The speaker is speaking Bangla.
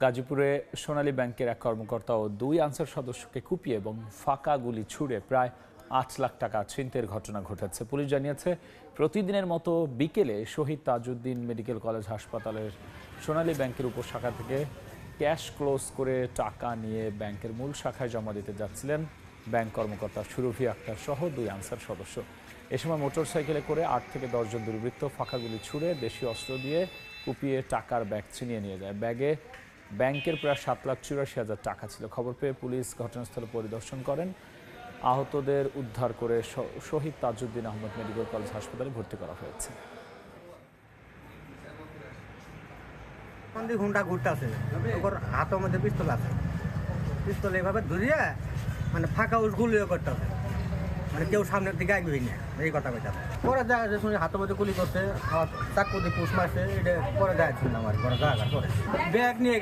গাজীপুরে সোনালী ব্যাংকের এক কর্মকর্তা ও 2 আনসার সদস্যকে কুপিয়ে এবং ফাঁকা গুলি ছুড়ে প্রায় 8 লাখ টাকা ছিনতাইয়ের ঘটনা ঘটেছে। পুলিশ জানিয়েছে, প্রতিদিনের মতো বিকেলে শহীদ তাজউদ্দিন মেডিকেল কলেজ হাসপাতালের সোনালী ব্যাংকের উপশাখা থেকে ক্যাশ ক্লোজ করে টাকা নিয়ে ব্যাংকের মূল শাখায় জমা দিতে যাচ্ছিলেন ব্যাংক কর্মকর্তা সুরভি আক্তার সহ 2 আনসার সদস্য। এ সময় মোটরসাইকেলে করে 8 থেকে 10 জন দুর্বৃত্ত ফাঁকা গুলি ছুড়ে দেশীয় অস্ত্র দিয়ে কুপিয়ে টাকার ব্যাগ ছিনিয়ে নিয়ে যায়। ব্যাগে ব্যাংকের প্রায় 7,84,000 টাকা ছিল। খবর পেয়ে পুলিশ ঘটনাস্থলে পরিদর্শন করেন। আহতদের উদ্ধার করে শহীদ তাজউদ্দিন আহমদ মেডিকেল কলেজ হাসপাতালে ভর্তি করা হয়েছে। ঘুমটা ঘুরতে আছে, ওর হাতের মধ্যে পিস্তল আছে, পিস্তল এইভাবে ধরিয়ে মানে ফাঁকা গুলিও করতে হবে, মানে কেউ সামনের দিকে আসবেই না, এই কথা কইতে হবে। পরে দেখা যায় শুনে হাতের মধ্যে গুলি করছে, চাকু দিয়ে পুষ মারছে, এটা পরে দেখা শুনলাম আর পরে দেখা পরে ব্যাগ নিয়ে